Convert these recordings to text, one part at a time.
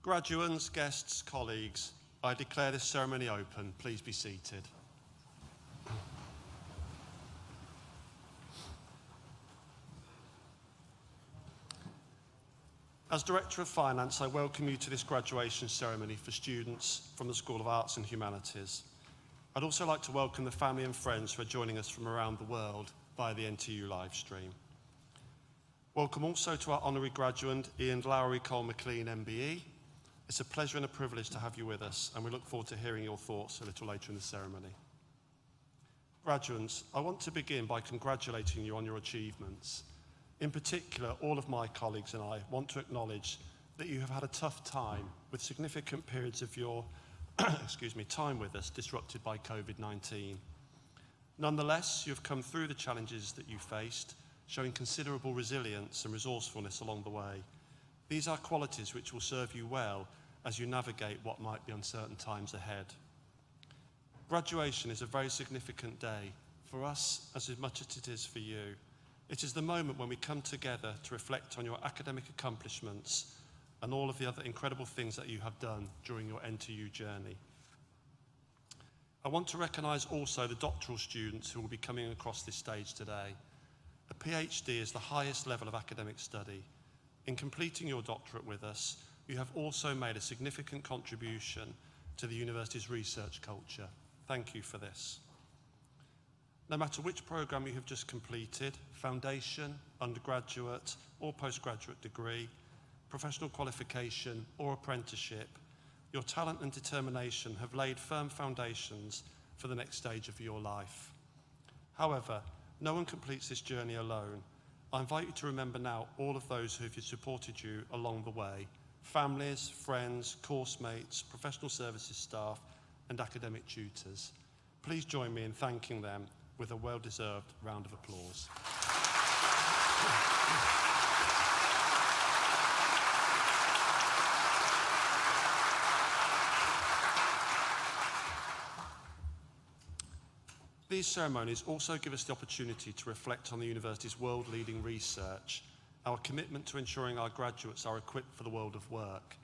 Graduands, guests, colleagues, I declare this ceremony open. Please be seated. As Director of Finance, I welcome you to this graduation ceremony for students from the School of Arts and Humanities. I'd also like to welcome the family and friends who are joining us from around the world via the NTU live stream. Welcome also to our honorary graduate, Ian Lowry Cole McLean MBE. It's a pleasure and a privilege to have you with us, and we look forward to hearing your thoughts a little later in the ceremony. Graduates, I want to begin by congratulating you on your achievements. In particular, all of my colleagues and I want to acknowledge that you have had a tough time with significant periods of your time with us disrupted by COVID-19. Nonetheless, you have come through the challenges that you faced, showing considerable resilience and resourcefulness along the way. These are qualities which will serve you well as you navigate what might be uncertain times ahead. Graduation is a very significant day for us as much as it is for you. It is the moment when we come together to reflect on your academic accomplishments and all of the other incredible things that you have done during your NTU journey. I want to recognise also the doctoral students who will be coming across this stage today. A PhD is the highest level of academic study. In completing your doctorate with us, you have also made a significant contribution to the university's research culture. Thank you for this. No matter which programme you have just completed, foundation, undergraduate or postgraduate degree, professional qualification or apprenticeship, your talent and determination have laid firm foundations for the next stage of your life. However, no one completes this journey alone. I invite you to remember now all of those who have supported you along the way: families, friends, course mates, professional services staff, and academic tutors. Please join me in thanking them with a well-deserved round of applause. These ceremonies also give us the opportunity to reflect on the university's world-leading research, our commitment to ensuring our graduates are equipped for the world of work,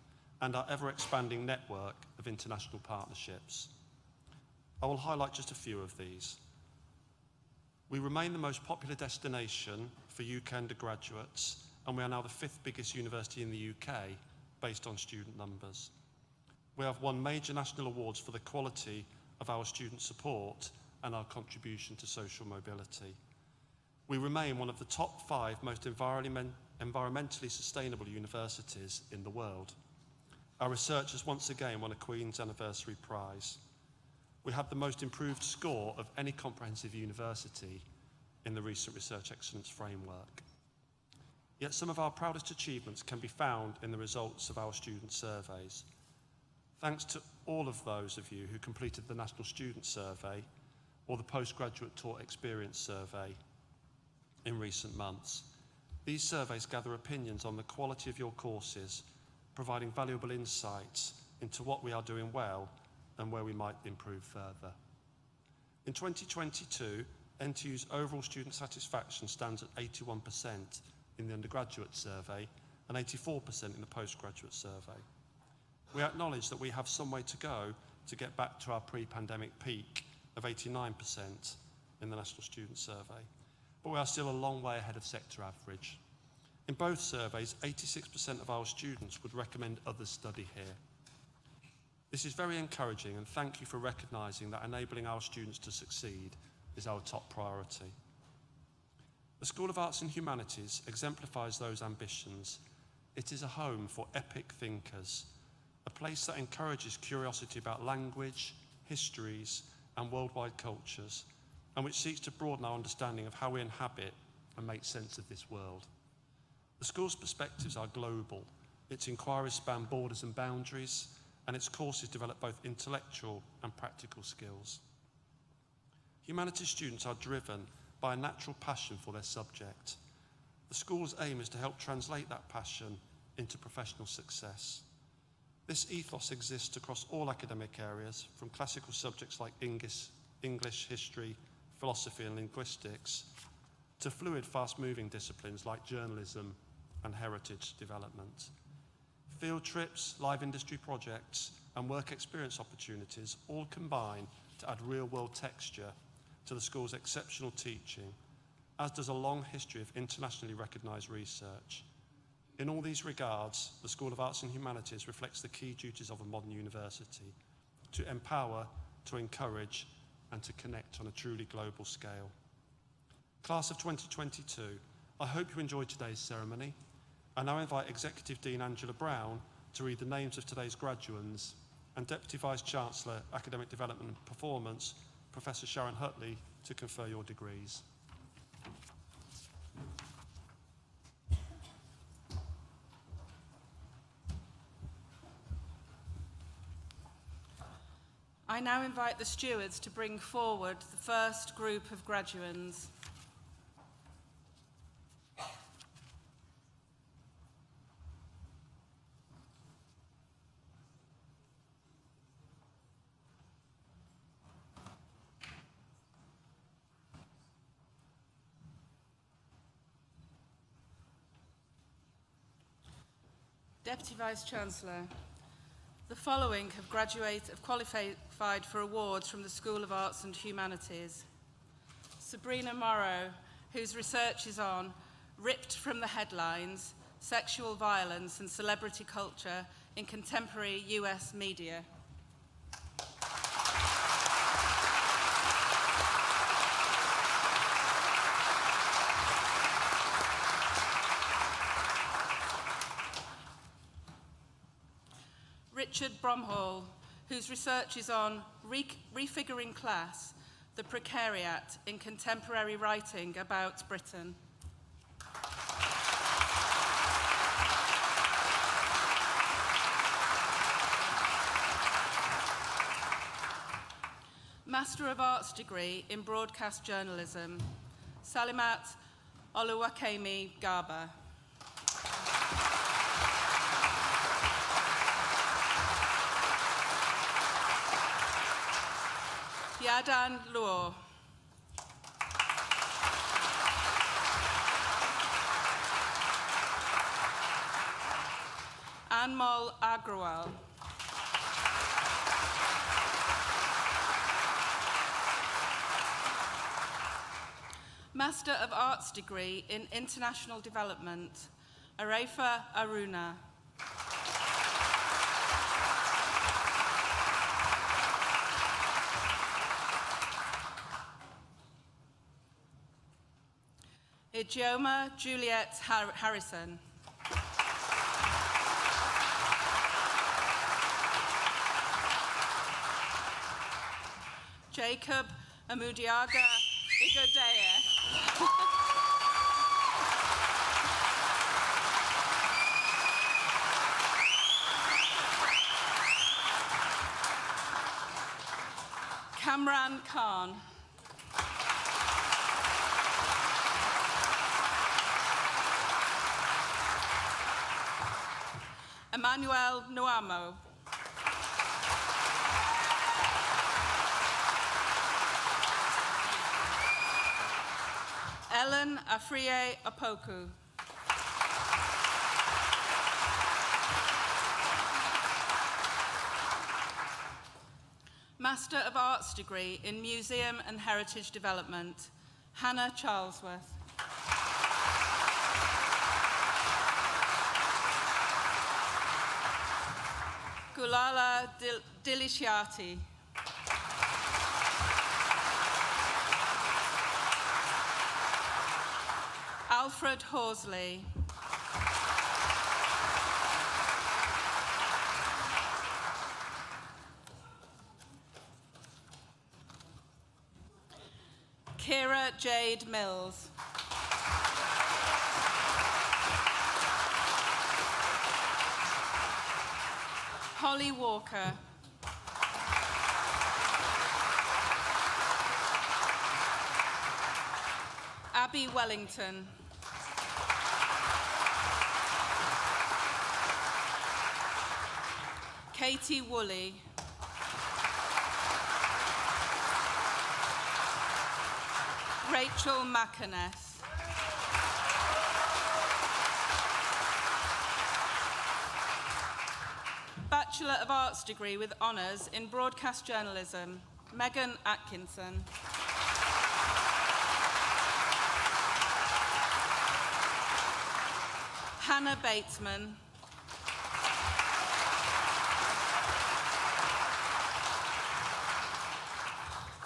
and our ever-expanding network of international partnerships. I will highlight just a few of these. We remain the most popular destination for UK undergraduates, and we are now the 5th biggest university in the UK based on student numbers. We have won major national awards for the quality of our student support and our contribution to social mobility. We remain one of the top 5 most environmentally sustainable universities in the world. Our research has once again won a Queen's Anniversary Prize. We have the most improved score of any comprehensive university in the recent Research Excellence Framework. Yet some of our proudest achievements can be found in the results of our student surveys. Thanks to all of those of you who completed the National Student Survey or the Postgraduate Taught Experience Survey in recent months. These surveys gather opinions on the quality of your courses, providing valuable insights into what we are doing well and where we might improve further. In 2022, NTU's overall student satisfaction stands at 81% in the undergraduate survey and 84% in the postgraduate survey. We acknowledge that we have some way to go to get back to our pre-pandemic peak of 89% in the National Student Survey, but we are still a long way ahead of sector average. In both surveys, 86% of our students would recommend others study here. This is very encouraging, and thank you for recognising that enabling our students to succeed is our top priority. The School of Arts and Humanities exemplifies those ambitions. It is a home for epic thinkers, a place that encourages curiosity about language, histories, and worldwide cultures, and which seeks to broaden our understanding of how we inhabit and make sense of this world. The school's perspectives are global. Its inquiries span borders and boundaries, and its courses develop both intellectual and practical skills. Humanities students are driven by a natural passion for their subject. The school's aim is to help translate that passion into professional success. This ethos exists across all academic areas, from classical subjects like English, history, philosophy and linguistics, to fluid, fast-moving disciplines like journalism and heritage development. Field trips, live industry projects, and work experience opportunities all combine to add real-world texture to the school's exceptional teaching, as does a long history of internationally recognised research. In all these regards, the School of Arts and Humanities reflects the key duties of a modern university: to empower, to encourage, and to connect on a truly global scale. Class of 2022, I hope you enjoyed today's ceremony. I now invite Executive Dean Angela Brown to read the names of today's graduands, and Deputy Vice-Chancellor, Academic Development and Performance, Professor Sharon Hutley, to confer your degrees. I now invite the stewards to bring forward the first group of graduands. Deputy Vice-Chancellor, the following have qualified for awards from the School of Arts and Humanities. Sabrina Morrow, whose research is on Ripped from the Headlines, Sexual Violence and Celebrity Culture in Contemporary US Media. Richard Bromhall, whose research is on Refiguring Class, the Precariat in Contemporary Writing about Britain. Master of Arts degree in Broadcast Journalism, Salimat Oluwakemi Garba. Yadan Luo. Anmol Agrawal. Master of Arts degree in International Development, Arefa Aruna. Ijeoma Juliet Harrison. Jacob Amudiaga Igodea. Kamran Khan. Emmanuel Nuamo. Ellen Afriye Opoku. Master of Arts degree in Museum and Heritage Development, Hannah Charlesworth. Gulala Diliciati. Alfred Horsley. Kira Jade Mills. Holly Walker. Abby Wellington. Katie Woolley. Rachel McInnes. Bachelor of Arts degree with honours in broadcast journalism, Megan Atkinson. Hannah Batesman.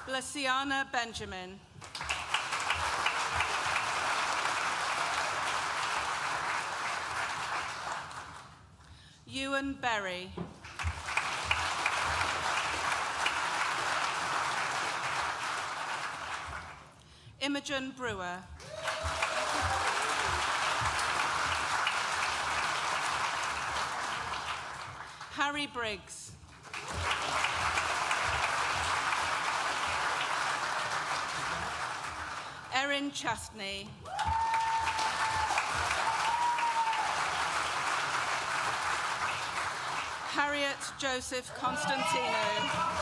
Blasiana Benjamin. Ewan Berry. Imogen Brewer. Harry Briggs. Erin Chastney. Harriet Joseph Constantino.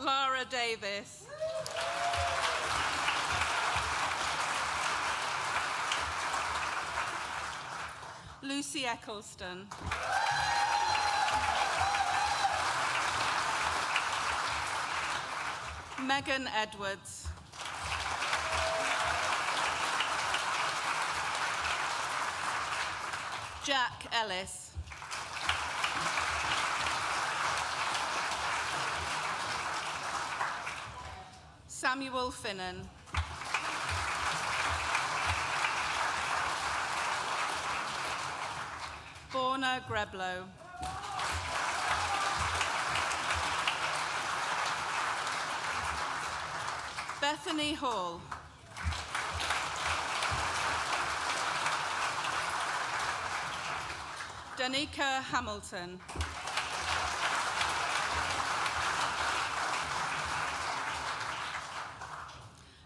Lara Davis. Lucy Eccleston. Megan Edwards. Jack Ellis. Samuel Finnan. Borna Greblow. Bethany Hall. Danica Hamilton.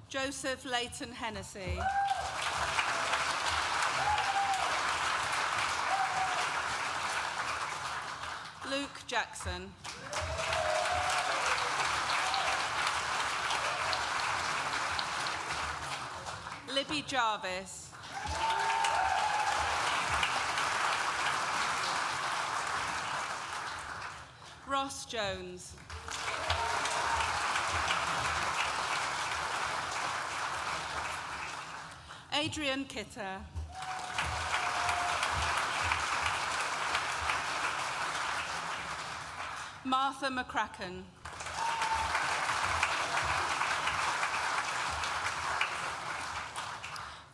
Joseph Leighton Hennessy. Luke Jackson. Libby Jarvis. Ross Jones. Adrian Kitter. Martha McCracken.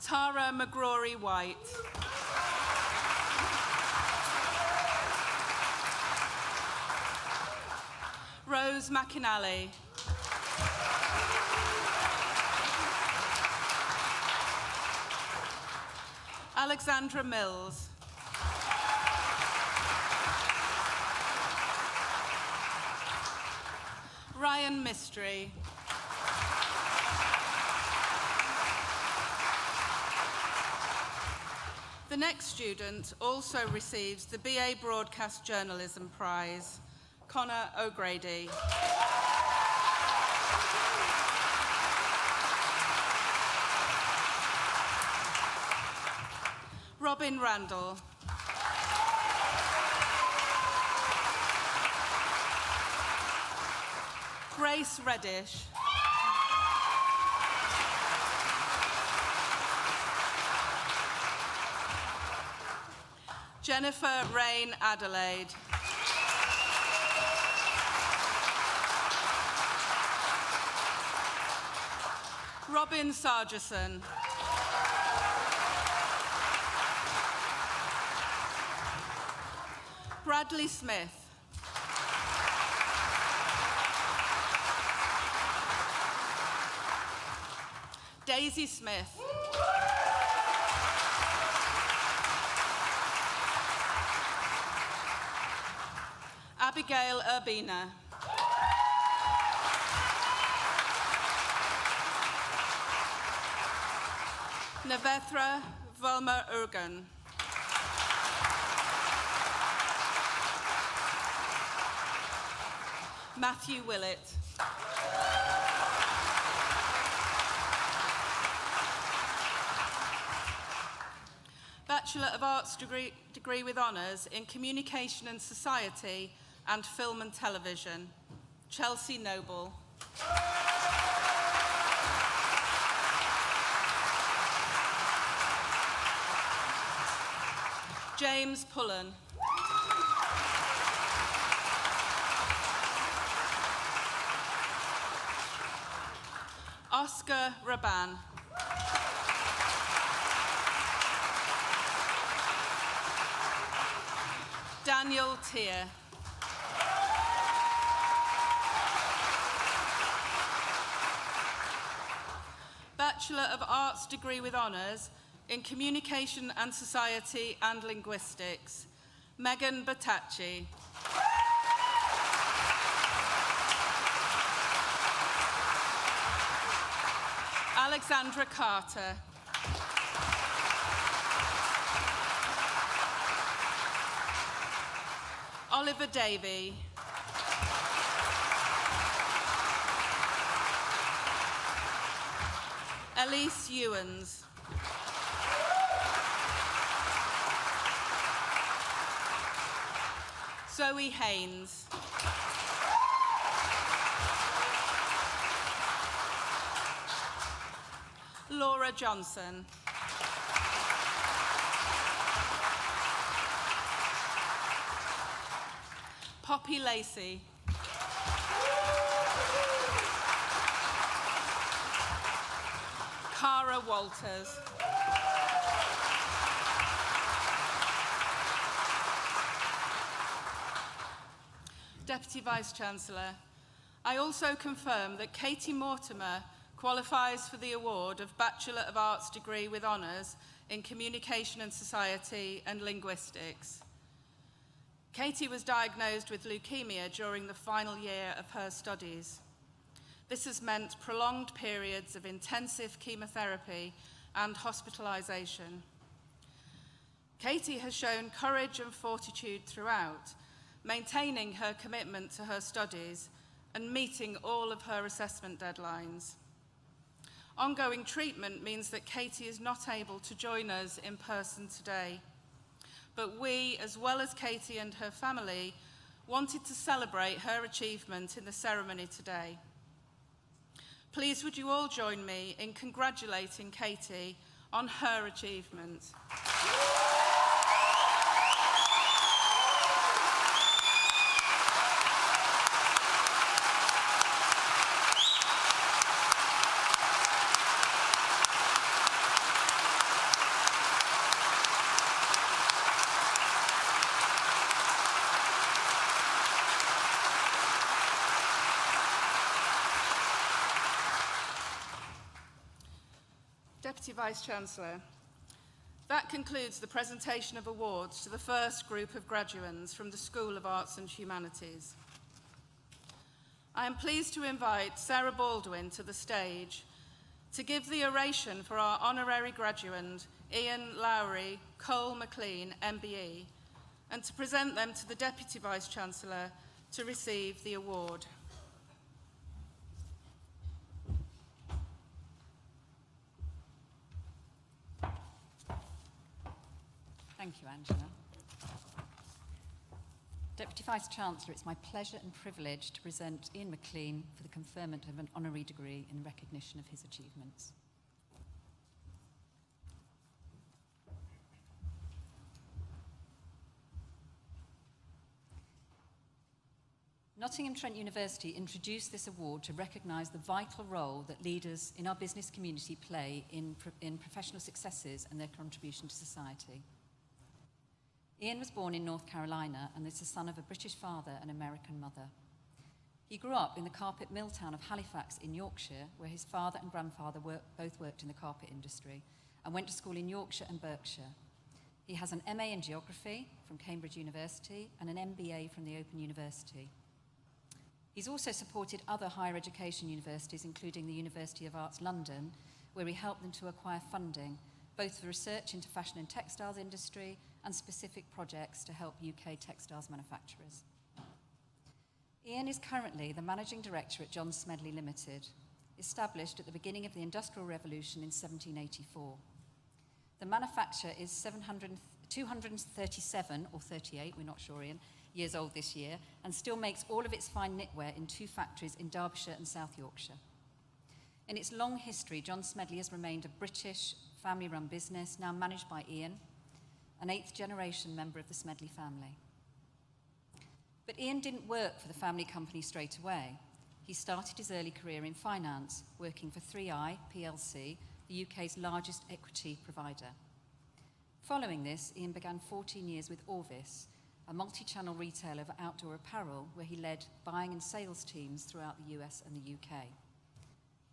Tara McGrory White. Rose McInally. Alexandra Mills. Ryan Mystery. The next student also receives the BA Broadcast Journalism Prize, Connor O'Grady. Robin Randall. Grace Reddish. Jennifer Rain Adelaide. Robin Sargerson. Bradley Smith. Daisy Smith. Abigail Urbina. Navethra Volmer Urgan. Matthew Willett. Bachelor of Arts degree with honours in Communication and Society and Film and Television, Chelsea Noble. James Pullen. Oscar Raban. Daniel Tier. Bachelor of Arts degree with honours in Communication and Society and Linguistics, Megan Batacci. Alexandra Carter. Oliver Davey. Elise Ewens. Zoe Haynes. Laura Johnson. Poppy Lacey. Cara Walters. Deputy Vice-Chancellor, I also confirm that Katie Mortimer qualifies for the award of Bachelor of Arts degree with honours in Communication and Society and Linguistics. Katie was diagnosed with leukemia during the final year of her studies. This has meant prolonged periods of intensive chemotherapy and hospitalisation. Katie has shown courage and fortitude throughout, maintaining her commitment to her studies and meeting all of her assessment deadlines. Ongoing treatment means that Katie is not able to join us in person today, but we, as well as Katie and her family, wanted to celebrate her achievement in the ceremony today. Please would you all join me in congratulating Katie on her achievement. Deputy Vice-Chancellor, that concludes the presentation of awards to the first group of graduands from the School of Arts and Humanities. I am pleased to invite Sarah Baldwin to the stage to give the oration for our honorary graduand, Ian Lowry, Cole McLean, MBE, and to present them to the Deputy Vice-Chancellor to receive the award. Thank you, Angela. Deputy Vice-Chancellor, it's my pleasure and privilege to present Ian McLean for the conferment of an honorary degree in recognition of his achievements. Nottingham Trent University introduced this award to recognise the vital role that leaders in our business community play in professional successes and their contribution to society. Ian was born in North Carolina and is the son of a British father and American mother. He grew up in the carpet mill town of Halifax in Yorkshire, where his father and grandfather both worked in the carpet industry, and went to school in Yorkshire and Berkshire. He has an MA in Geography from Cambridge University and an MBA from the Open University. He's also supported other higher education universities, including the University of Arts London, where he helped them to acquire funding, both for research into fashion and textiles industry and specific projects to help UK textiles manufacturers. Ian is currently the Managing Director at John Smedley Limited, established at the beginning of the Industrial Revolution in 1784. The manufacture is 237 or 38, we're not sure, Ian, years old this year, and still makes all of its fine knitwear in 2 factories in Derbyshire and South Yorkshire. In its long history, John Smedley has remained a British family-run business, now managed by Ian, an 8th-generation member of the Smedley family. But Ian didn't work for the family company straight away. He started his early career in finance, working for 3i plc, the UK's largest equity provider. Following this, Ian began 14 years with Orvis, a multi-channel retailer of outdoor apparel where he led buying and sales teams throughout the US and the UK.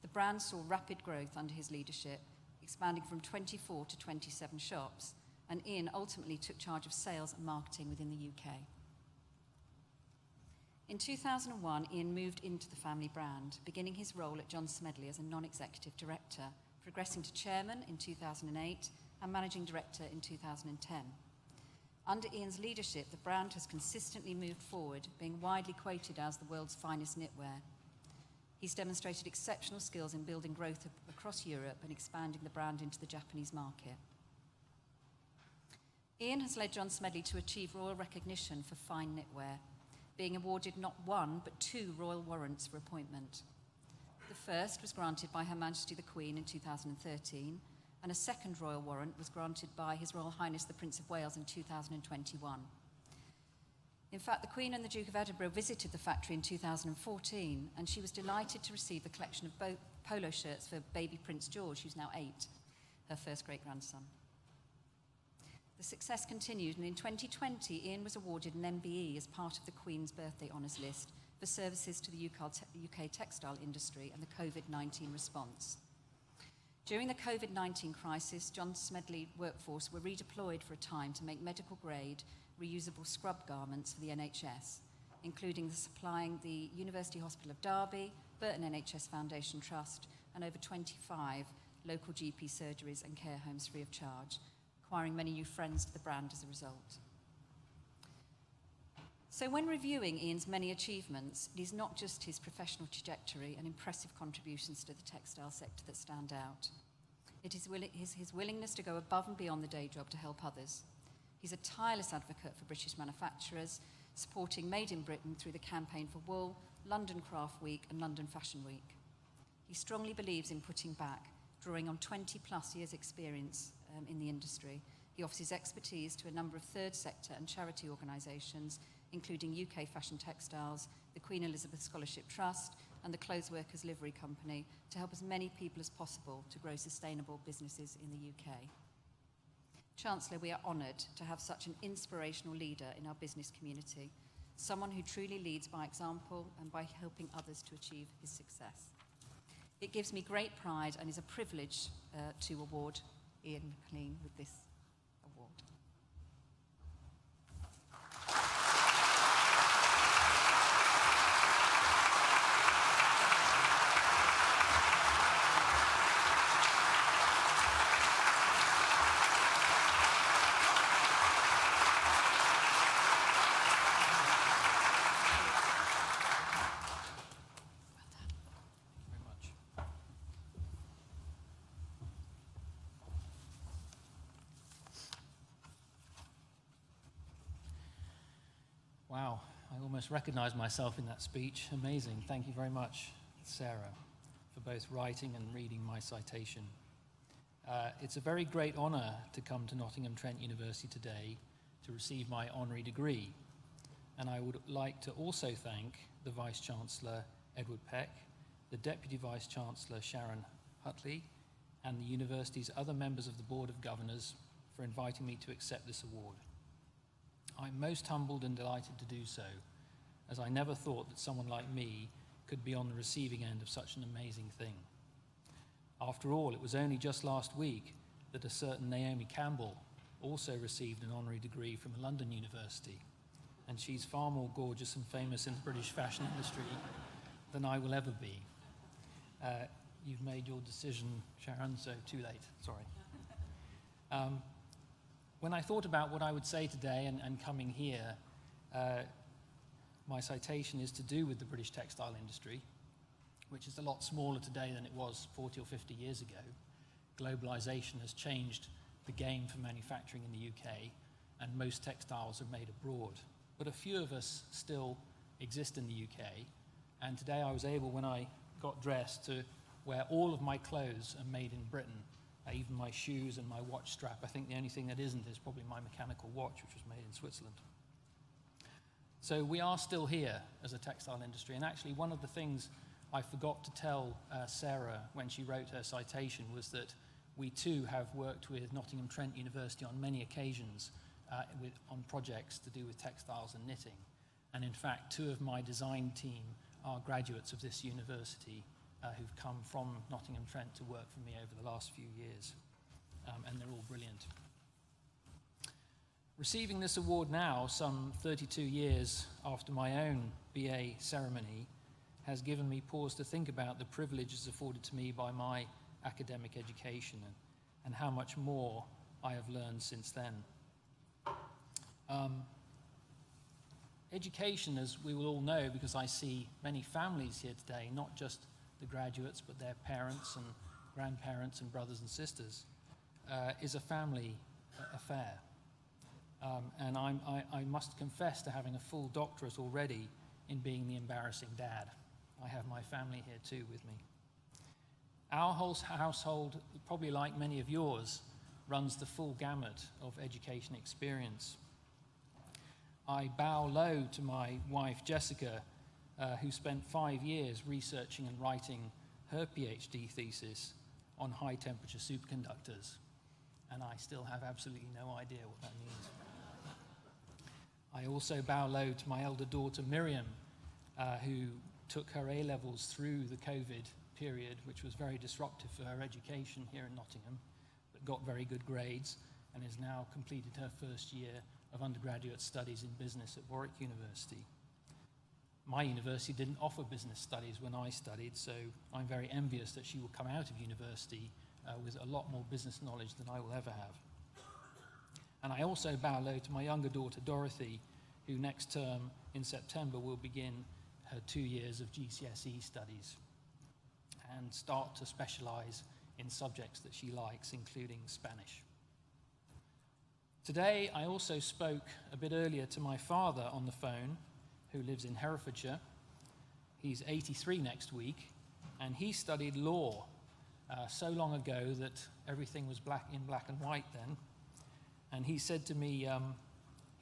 The brand saw rapid growth under his leadership, expanding from 24 to 27 shops, and Ian ultimately took charge of sales and marketing within the UK. In 2001, Ian moved into the family brand, beginning his role at John Smedley as a non-executive director, progressing to chairman in 2008 and managing director in 2010. Under Ian's leadership, the brand has consistently moved forward, being widely quoted as the world's finest knitwear. He's demonstrated exceptional skills in building growth across Europe and expanding the brand into the Japanese market. Ian has led John Smedley to achieve royal recognition for fine knitwear, being awarded not 1 but 2 royal warrants for appointment. The first was granted by Her Majesty the Queen in 2013, and a second royal warrant was granted by His Royal Highness the Prince of Wales in 2021. In fact, the Queen and the Duke of Edinburgh visited the factory in 2014, and she was delighted to receive a collection of polo shirts for baby Prince George, who's now 8, her first great-grandson. The success continued, and in 2020, Ian was awarded an MBE as part of the Queen's Birthday Honours List for services to the UK textile industry and the COVID-19 response. During the COVID-19 crisis, John Smedley workforce were redeployed for a time to make medical-grade, reusable scrub garments for the NHS, including supplying the University Hospital of Derby, Burton NHS Foundation Trust, and over 25 local GP surgeries and care homes free of charge, acquiring many new friends to the brand as a result. So when reviewing Ian's many achievements, it is not just his professional trajectory and impressive contributions to the textile sector that stand out. It is his willingness to go above and beyond the day job to help others. He's a tireless advocate for British manufacturers, supporting Made in Britain through the campaign for wool, London Craft Week and London Fashion Week. He strongly believes in putting back, drawing on 20-plus years' experience in the industry. He offers his expertise to a number of third sector and charity organisations, including UK Fashion Textiles, the Queen Elizabeth Scholarship Trust, and the Clothes Workers Livery Company, to help as many people as possible to grow sustainable businesses in the UK. Chancellor, we are honoured to have such an inspirational leader in our business community, someone who truly leads by example and by helping others to achieve his success. It gives me great pride and is a privilege to award Ian McLean with this award. Wow, I almost recognise myself in that speech. Amazing. Thank you very much, Sarah, for both writing and reading my citation. It's a very great honour to come to Nottingham Trent University today to receive my honorary degree. And I would like to also thank the Vice-Chancellor, Edward Peck, the Deputy Vice-Chancellor, Sharon Hutley, and the university's other members of the Board of Governors for inviting me to accept this award. I'm most humbled and delighted to do so, as I never thought that someone like me could be on the receiving end of such an amazing thing. After all, it was only just last week that a certain Naomi Campbell also received an honorary degree from a London university, and she's far more gorgeous and famous in the British fashion industry than I will ever be. You've made your decision, Sharon, so too late, sorry. When I thought about what I would say today and coming here, my citation is to do with the British textile industry, which is a lot smaller today than it was 40 or 50 years ago. Globalization has changed the game for manufacturing in the UK, and most textiles are made abroad. But a few of us still exist in the UK, and today I was able, when I got dressed, to wear all of my clothes are made in Britain, even my shoes and my watch strap. I think the only thing that isn't is probably my mechanical watch, which was made in Switzerland. So we are still here as a textile industry, and actually one of the things I forgot to tell Sarah when she wrote her citation was that we too have worked with Nottingham Trent University on many occasions on projects to do with textiles and knitting. And in fact, 2 of my design team are graduates of this university who've come from Nottingham Trent to work for me over the last few years. And they're all brilliant. Receiving this award now, some 32 years after my own BA ceremony, has given me pause to think about the privileges afforded to me by my academic education and how much more I have learned since then. Education, as we will all know, because I see many families here today, not just the graduates, but their parents and grandparents and brothers and sisters, is a family affair. And I must confess to having a full doctorate already in being the embarrassing dad. I have my family here too with me. Our whole household, probably like many of yours, runs the full gamut of education experience. I bow low to my wife, Jessica, who spent 5 years researching and writing her PhD thesis on high-temperature superconductors, and I still have absolutely no idea what that means. I also bow low to my elder daughter, Miriam, who took her A-levels through the COVID period, which was very disruptive for her education here in Nottingham, but got very good grades and has now completed her first year of undergraduate studies in business at Warwick University. My university didn't offer business studies when I studied, so I'm very envious that she will come out of university with a lot more business knowledge than I will ever have. And I also bow low to my younger daughter, Dorothy, who next term in September will begin her 2 years of GCSE studies and start to specialize in subjects that she likes, including Spanish. Today, I also spoke a bit earlier to my father on the phone, who lives in Herefordshire. He's 83 next week, and he studied law so long ago that everything was in black and white then. And he said to me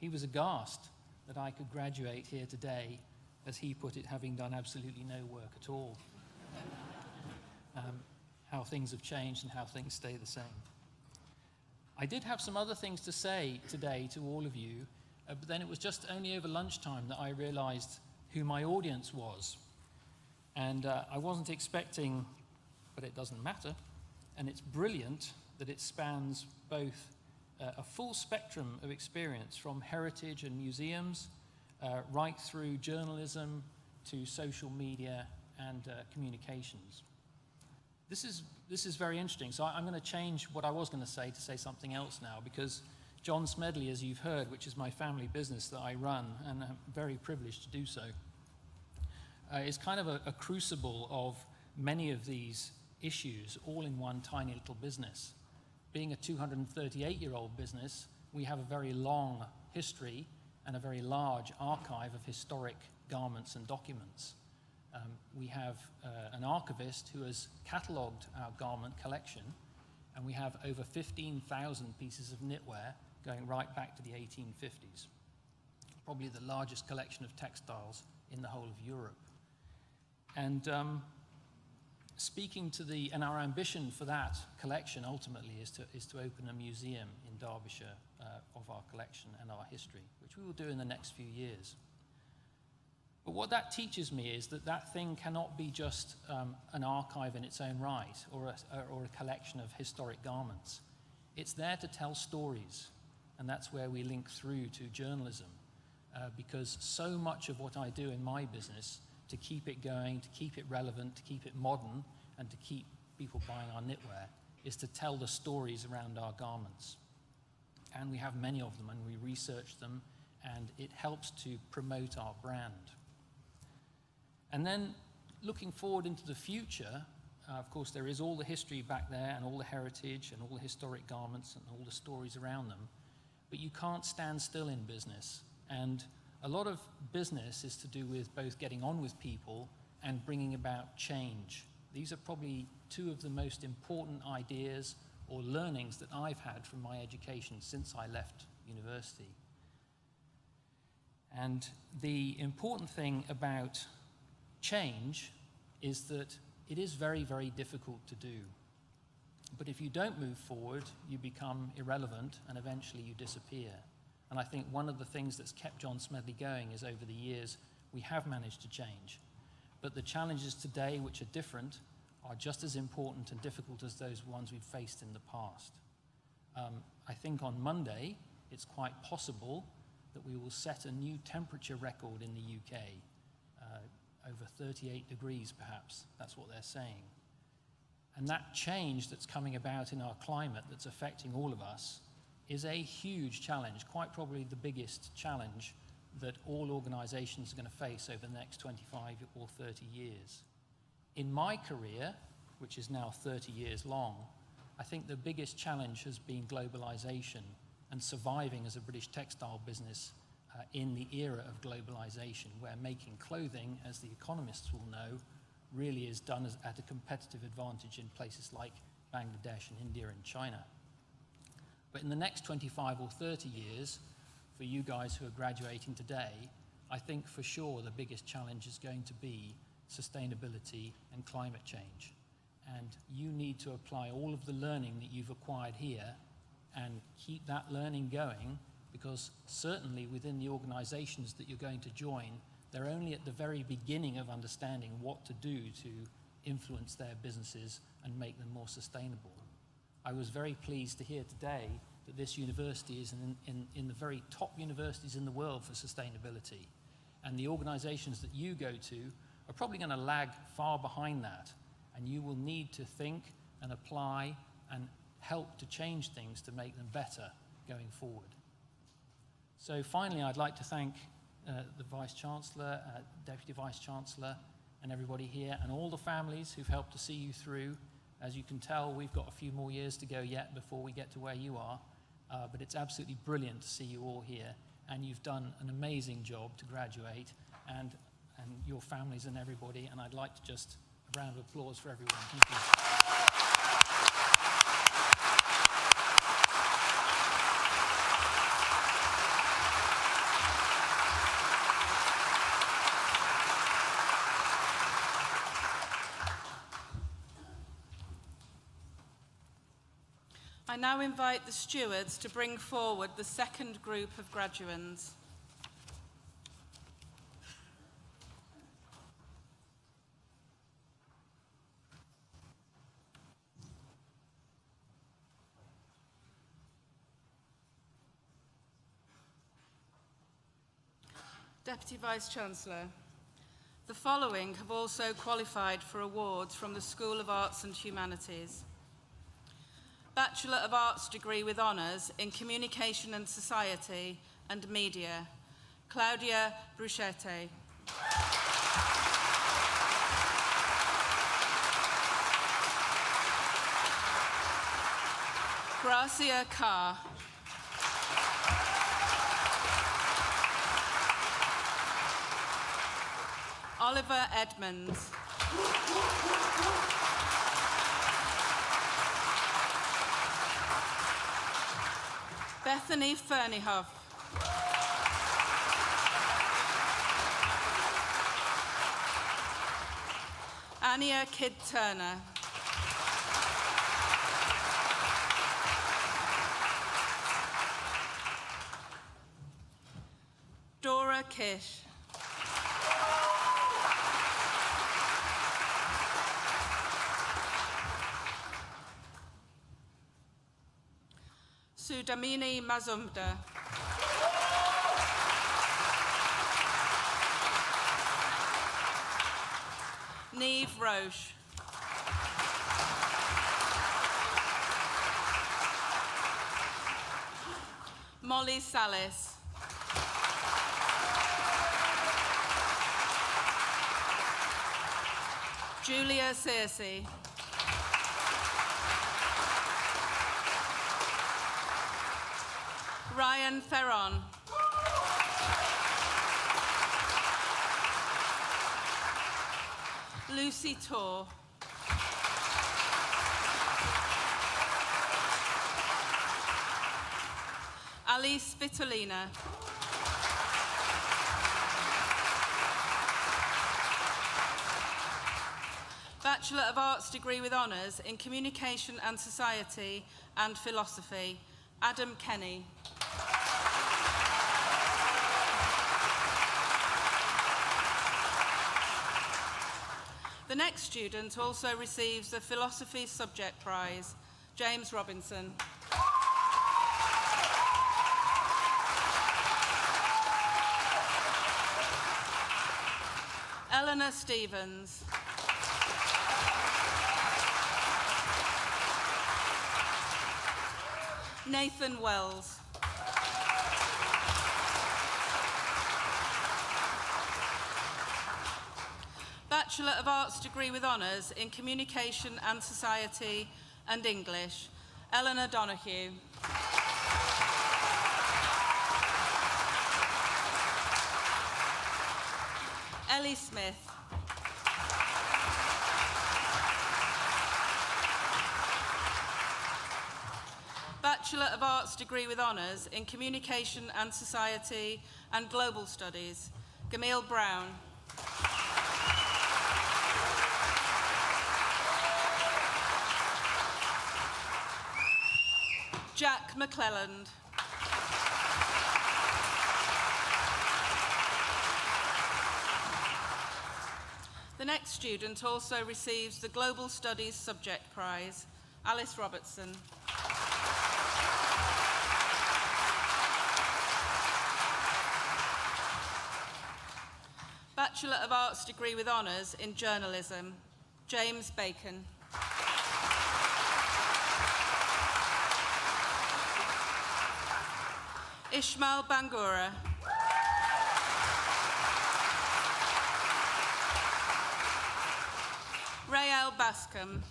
he was aghast that I could graduate here today, as he put it, having done absolutely no work at all. How things have changed and how things stay the same. I did have some other things to say today to all of you, but then it was just only over lunchtime that I realized who my audience was. And I wasn't expecting, but it doesn't matter. And it's brilliant that it spans both a full spectrum of experience, from heritage and museums, right through journalism to social media and communications. This is very interesting. So I'm going to change what I was going to say something else now, because John Smedley, as you've heard, which is my family business that I run, and I'm very privileged to do so, is kind of a crucible of many of these issues all in one tiny little business. Being a 238-year-old business, we have a very long history and a very large archive of historic garments and documents. We have an archivist who has catalogued our garment collection, and we have over 15,000 pieces of knitwear going right back to the 1850s. Probably the largest collection of textiles in the whole of Europe. And speaking to and our ambition for that collection ultimately is to open a museum in Derbyshire of our collection and our history, which we will do in the next few years. But what that teaches me is that thing cannot be just an archive in its own right, or a collection of historic garments. It's there to tell stories, and that's where we link through to journalism, because so much of what I do in my business, to keep it going, to keep it relevant, to keep it modern, and to keep people buying our knitwear, is to tell the stories around our garments. And we have many of them, and we research them, and it helps to promote our brand. And then, looking forward into the future, of course, there is all the history back there and all the heritage and all the historic garments and all the stories around them. But you can't stand still in business. And a lot of business is to do with both getting on with people and bringing about change. These are probably two of the most important ideas or learnings that I've had from my education since I left university. And the important thing about change is that it is very, very difficult to do. But if you don't move forward, you become irrelevant and eventually you disappear. And I think one of the things that's kept John Smedley going is over the years, we have managed to change. But the challenges today, which are different, are just as important and difficult as those ones we've faced in the past. I think on Monday, it's quite possible that we will set a new temperature record in the UK, over 38 degrees perhaps, that's what they're saying. And that change that's coming about in our climate that's affecting all of us is a huge challenge, quite probably the biggest challenge that all organizations are going to face over the next 25 or 30 years. In my career, which is now 30 years long, I think the biggest challenge has been globalization and surviving as a British textile business in the era of globalization, where making clothing, as the economists will know, really is done at a competitive advantage in places like Bangladesh and India and China. But in the next 25 or 30 years, for you guys who are graduating today, I think for sure the biggest challenge is going to be sustainability and climate change. And you need to apply all of the learning that you've acquired here and keep that learning going, because certainly within the organizations that you're going to join, they're only at the very beginning of understanding what to do to influence their businesses and make them more sustainable. I was very pleased to hear today that this university is in the very top universities in the world for sustainability. And the organizations that you go to are probably going to lag far behind that. And you will need to think and apply and help to change things to make them better going forward. So finally, I'd like to thank the Vice-Chancellor, Deputy Vice-Chancellor, and everybody here, and all the families who've helped to see you through. As you can tell, we've got a few more years to go yet before we get to where you are, but it's absolutely brilliant to see you all here, and you've done an amazing job to graduate, and your families and everybody, and I'd like to just a round of applause for everyone. Thank you. I now invite the stewards to bring forward the second group of graduands. Deputy Vice-Chancellor, the following have also qualified for awards from the School of Arts and Humanities. Bachelor of Arts degree with honours in Communication and Society and Media, Claudia Bruschette. Gracia Carr. Oliver Edmonds. Bethany Ferneyhoff. Anya Kidd-Turner. Dora Kish. Sudamini Mazumda. Neve Roche. Molly Salis. Julia Searcy. Ryan Theron. Lucy Torr. Alice Vitolina. Bachelor of Arts degree with honours in Communication and Society and Philosophy, Adam Kenny. The next student also receives the Philosophy Subject Prize, James Robinson. Eleanor Stevens. Nathan Wells. Bachelor of Arts degree with honours in Communication and Society and English, Eleanor Donoghue. Ellie Smith. Bachelor of Arts degree with honours in Communication and Society and Global Studies, Gamil Brown. Jack McClelland. The next student also receives the Global Studies Subject Prize, Alice Robertson. Bachelor of Arts degree with honours in Journalism, James Bacon. Ishmael Bangura. Rael Bascom.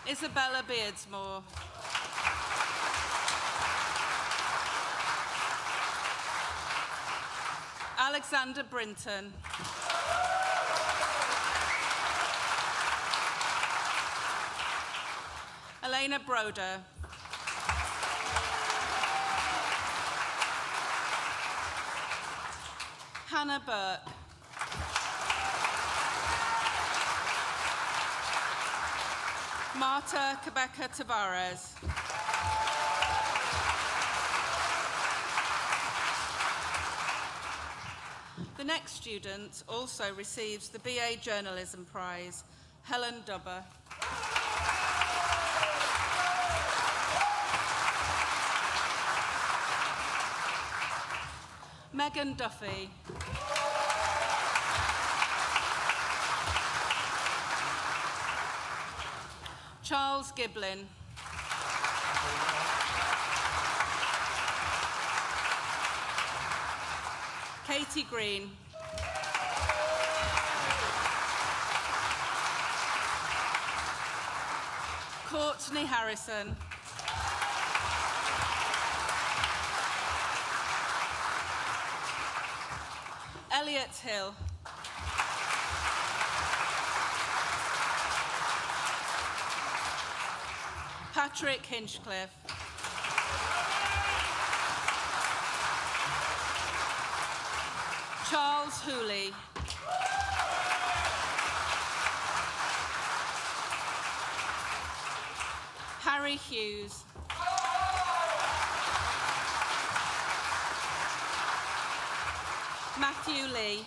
Isabella Beardsmore. Alexander Brinton. Elena Broder. Hannah Burke. Marta Quebeca Tavares. The next student also receives the BA Journalism Prize, Helen Dubber. Megan Duffy. Charles Giblin. Katie Green. Courtney Harrison. Elliot Hill. Patrick Hinchcliffe. Charles Hooley. Harry Hughes. Matthew Lee.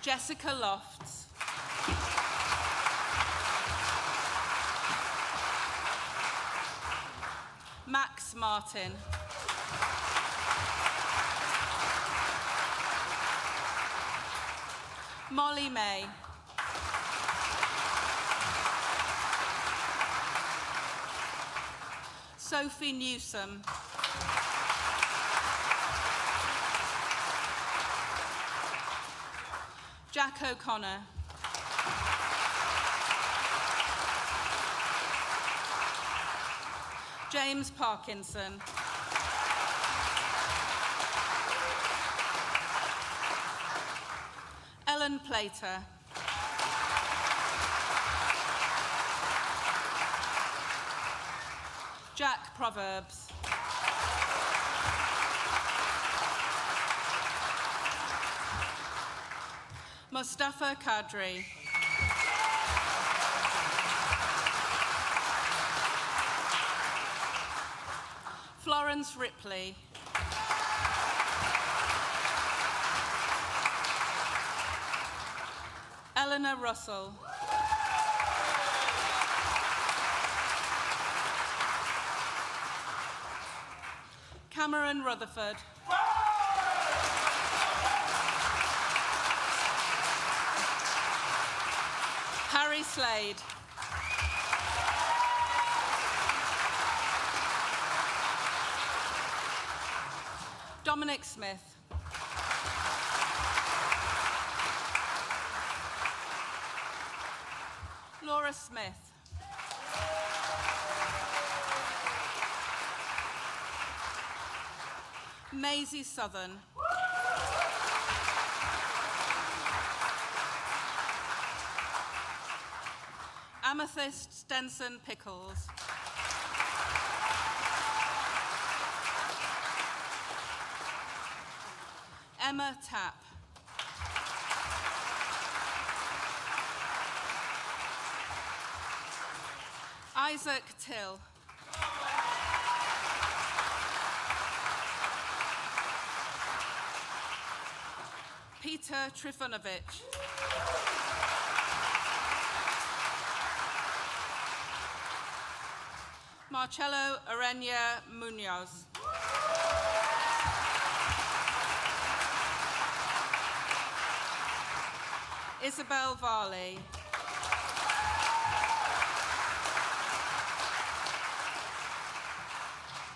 Jessica Lofts. Max Martin. Molly May. Sophie Newsome. Jack O'Connor. James Parkinson. Ellen Plater. Jack Proverbs. Mustafa Kadri. Florence Ripley. Eleanor Russell. Cameron Rutherford. Harry Slade. Dominic Smith. Laura Smith. Maisie Southern. Amethyst Stenson Pickles. Emma Tapp. Isaac Till. Peter Trifunovic. Marcello Arenya Munoz. Isabel Varley.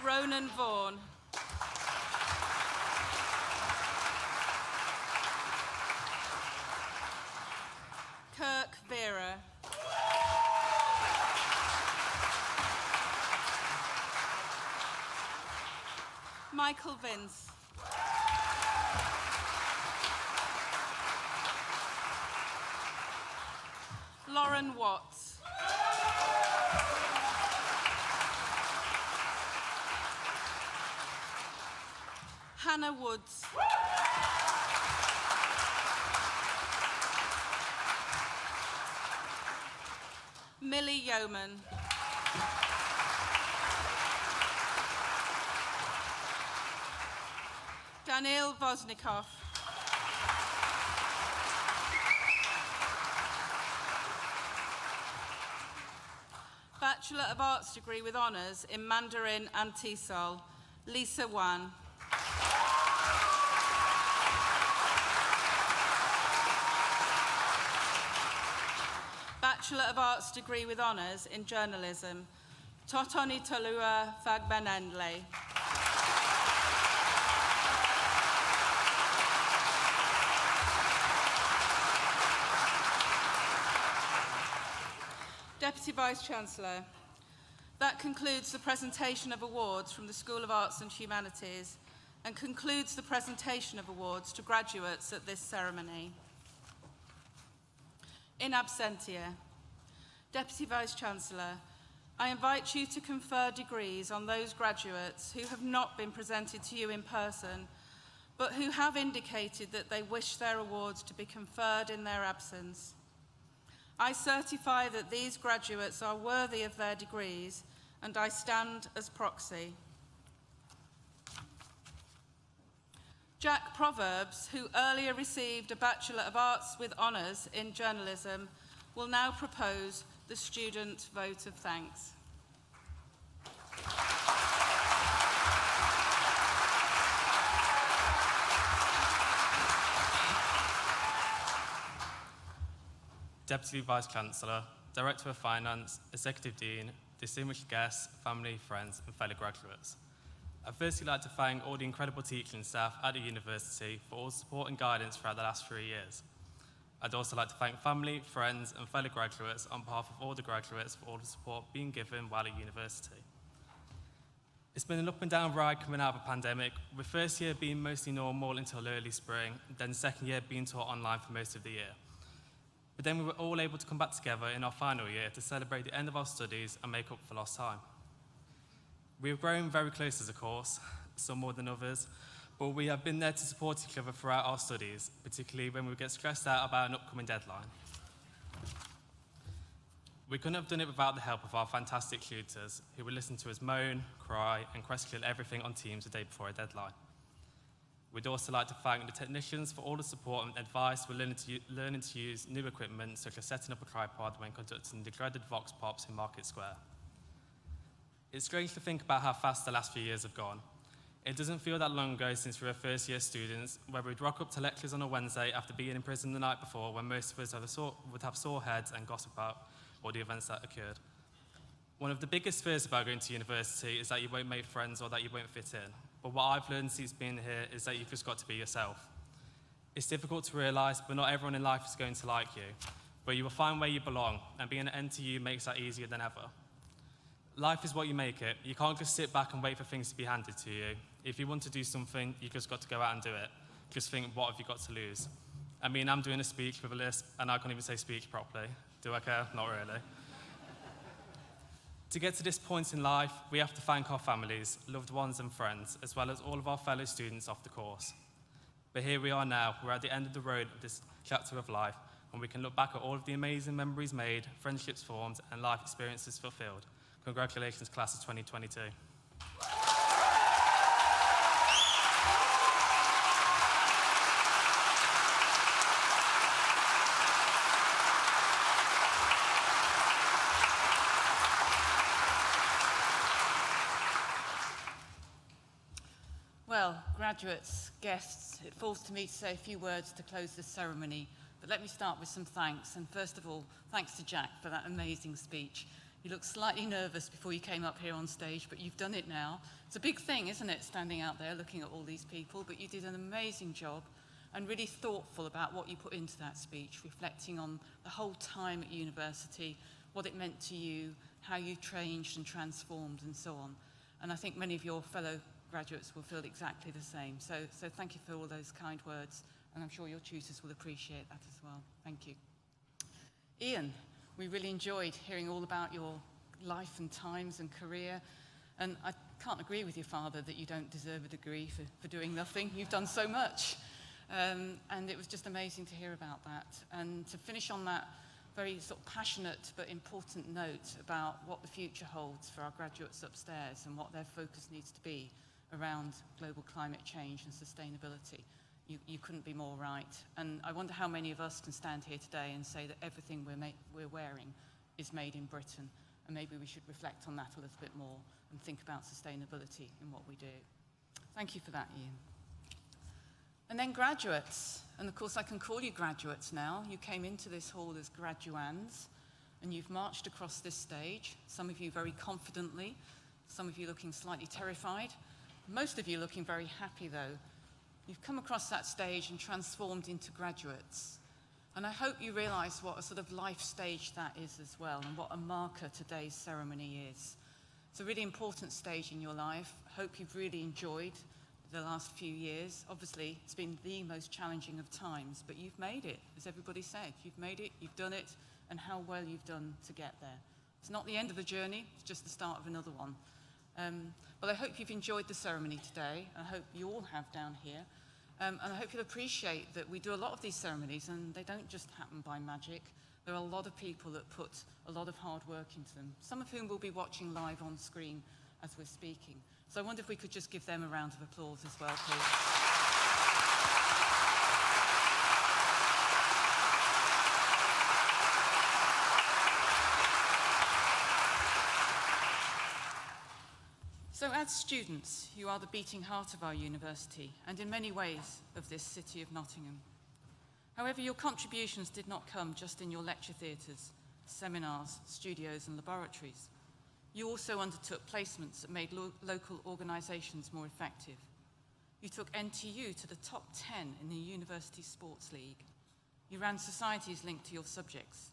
Ronan Vaughan. Kirk Vera. Michael Vince. Lauren Watts. Hannah Woods. Millie Yeoman. Daniil Voznikov. Bachelor of Arts degree with honours in Mandarin and TESOL, Lisa Wan. Bachelor of Arts degree with honours in journalism, Totoni Tolua Fagbenenle. Deputy Vice-Chancellor, that concludes the presentation of awards from the School of Arts and Humanities and concludes the presentation of awards to graduates at this ceremony. In absentia, Deputy Vice-Chancellor, I invite you to confer degrees on those graduates who have not been presented to you in person, but who have indicated that they wish their awards to be conferred in their absence. I certify that these graduates are worthy of their degrees, and I stand as proxy. Jack Proverbs, who earlier received a Bachelor of Arts with honours in journalism, will now propose the student vote of thanks. Deputy Vice-Chancellor, Director of Finance, Executive Dean, distinguished guests, family, friends and fellow graduates. I'd firstly like to thank all the incredible teaching staff at the university for all support and guidance throughout the last 3 years. I'd also like to thank family, friends, and fellow graduates on behalf of all the graduates for all the support being given while at university. It's been an up and down ride coming out of a pandemic, with first year being mostly normal until early spring, then second year being taught online for most of the year. But then we were all able to come back together in our final year to celebrate the end of our studies and make up for lost time. We've grown very close as a course, some more than others, but we have been there to support each other throughout our studies, particularly when we get stressed out about an upcoming deadline. We couldn't have done it without the help of our fantastic tutors, who would listen to us moan, cry, and question everything on Teams the day before a deadline. We'd also like to thank the technicians for all the support and advice we're learning to use new equipment, such as setting up a tripod when conducting the dreaded Vox Pops in Market Square. It's strange to think about how fast the last few years have gone. It doesn't feel that long ago since we were first-year students, where we'd rock up to lectures on a Wednesday after being in prison the night before, when most of us would have sore heads and gossip about all the events that occurred. One of the biggest fears about going to university is that you won't make friends or that you won't fit in. But what I've learned since being here is that you've just got to be yourself. It's difficult to realise, but not everyone in life is going to like you. But you will find where you belong, and being at NTU makes that easier than ever. Life is what you make it. You can't just sit back and wait for things to be handed to you. If you want to do something, you've just got to go out and do it. Just think, what have you got to lose? I mean, I'm doing a speech with a lisp, and I can't even say speech properly. Do I care? Not really. To get to this point in life, we have to thank our families, loved ones and friends, as well as all of our fellow students off the course. But here we are now, we're at the end of the road of this chapter of life, and we can look back at all of the amazing memories made, friendships formed, and life experiences fulfilled. Congratulations, class of 2022. Well, graduates, guests, it falls to me to say a few words to close this ceremony, but let me start with some thanks. And first of all, thanks to Jack for that amazing speech. You looked slightly nervous before you came up here on stage, but you've done it now. It's a big thing, isn't it, standing out there looking at all these people, but you did an amazing job and really thoughtful about what you put into that speech, reflecting on the whole time at university, what it meant to you, how you changed and transformed and so on. And I think many of your fellow graduates will feel exactly the same. So thank you for all those kind words, and I'm sure your tutors will appreciate that as well. Thank you. Ian, we really enjoyed hearing all about your life and times and career, and I can't agree with your father that you don't deserve a degree for doing nothing. You've done so much, and it was just amazing to hear about that. And to finish on that very sort of passionate but important note about what the future holds for our graduates upstairs and what their focus needs to be around global climate change and sustainability. You couldn't be more right. And I wonder how many of us can stand here today and say that everything we're wearing is made in Britain. And maybe we should reflect on that a little bit more and think about sustainability in what we do. Thank you for that, Ian. And then graduates. And of course, I can call you graduates now. You came into this hall as graduands, and you've marched across this stage, some of you very confidently, some of you looking slightly terrified, most of you looking very happy, though. You've come across that stage and transformed into graduates. And I hope you realise what a sort of life stage that is as well, and what a marker today's ceremony is. It's a really important stage in your life. I hope you've really enjoyed the last few years. Obviously, it's been the most challenging of times, but you've made it, as everybody said. You've made it, you've done it, and how well you've done to get there. It's not the end of the journey, it's just the start of another one. Well, I hope you've enjoyed the ceremony today. I hope you all have down here. And I hope you'll appreciate that we do a lot of these ceremonies, and they don't just happen by magic. There are a lot of people that put a lot of hard work into them, some of whom will be watching live on screen as we're speaking. So I wonder if we could just give them a round of applause as well, please. So as students, you are the beating heart of our university, and in many ways of this city of Nottingham. However, your contributions did not come just in your lecture theatres, seminars, studios and laboratories. You also undertook placements that made local organisations more effective. You took NTU to the top 10 in the University Sports League. You ran societies linked to your subjects,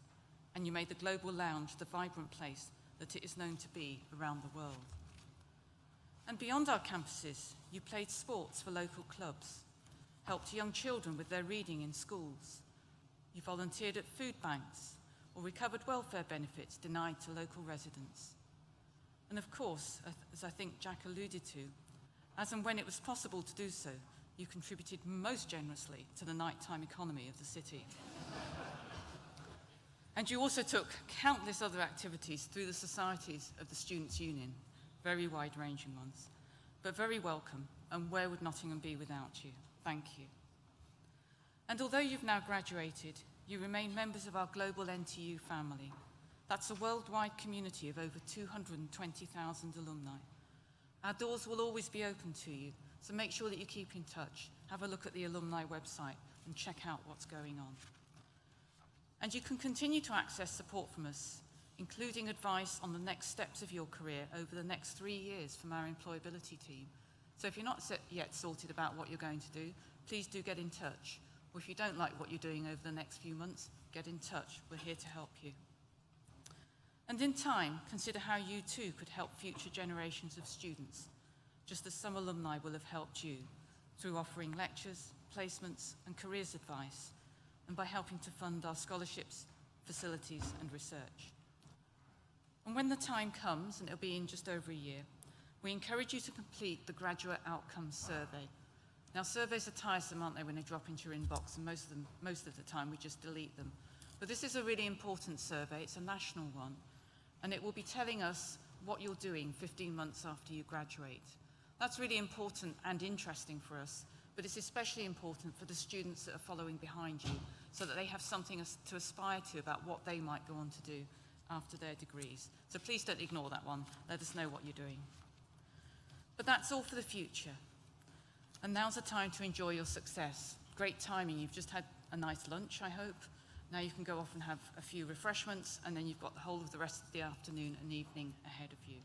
and you made the Global Lounge the vibrant place that it is known to be around the world. And beyond our campuses, you played sports for local clubs, helped young children with their reading in schools. You volunteered at food banks or recovered welfare benefits denied to local residents. And of course, as I think Jack alluded to, as and when it was possible to do so, you contributed most generously to the nighttime economy of the city. And you also took countless other activities through the societies of the Students' Union, very wide-ranging ones, but very welcome, and where would Nottingham be without you? Thank you. And although you've now graduated, you remain members of our global NTU family. That's a worldwide community of over 220,000 alumni. Our doors will always be open to you, so make sure that you keep in touch, have a look at the alumni website, and check out what's going on. And you can continue to access support from us, including advice on the next steps of your career over the next 3 years from our employability team. So if you're not yet sorted about what you're going to do, please do get in touch. Or if you don't like what you're doing over the next few months, get in touch. We're here to help you. And in time, consider how you too could help future generations of students, just as some alumni will have helped you through offering lectures, placements, and careers advice, and by helping to fund our scholarships, facilities, and research. And when the time comes, and it'll be in just over a year, we encourage you to complete the Graduate Outcomes Survey. Now, surveys are tiresome, aren't they, when they drop into your inbox, and most of the time we just delete them. But this is a really important survey. It's a national one, and it will be telling us what you're doing 15 months after you graduate. That's really important and interesting for us, but it's especially important for the students that are following behind you, so that they have something to aspire to about what they might go on to do after their degrees. So please don't ignore that one. Let us know what you're doing. But that's all for the future. And now's the time to enjoy your success. Great timing. You've just had a nice lunch, I hope. Now you can go off and have a few refreshments, and then you've got the whole of the rest of the afternoon and evening ahead of you.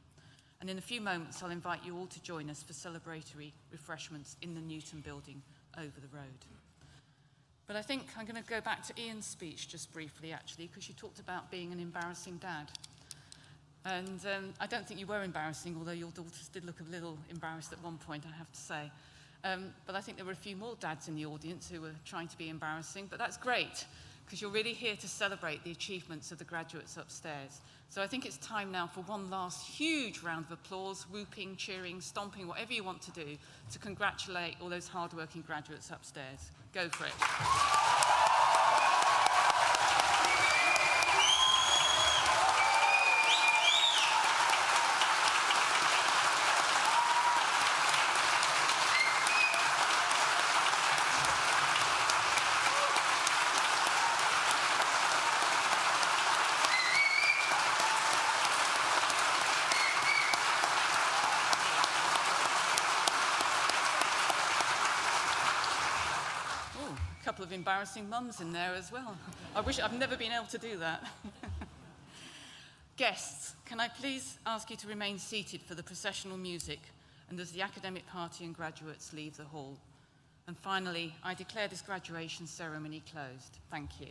And in a few moments, I'll invite you all to join us for celebratory refreshments in the Newton building over the road. But I think I'm going to go back to Ian's speech just briefly, actually, because you talked about being an embarrassing dad. And I don't think you were embarrassing, although your daughters did look a little embarrassed at one point, I have to say. But I think there were a few more dads in the audience who were trying to be embarrassing, but that's great, because you're really here to celebrate the achievements of the graduates upstairs. So I think it's time now for one last huge round of applause, whooping, cheering, stomping, whatever you want to do, to congratulate all those hard-working graduates upstairs. Go for it. Couple of embarrassing mums in there as well. I wish I've never been able to do that. Guests, can I please ask you to remain seated for the processional music and as the academic party and graduates leave the hall. And finally, I declare this graduation ceremony closed. Thank you.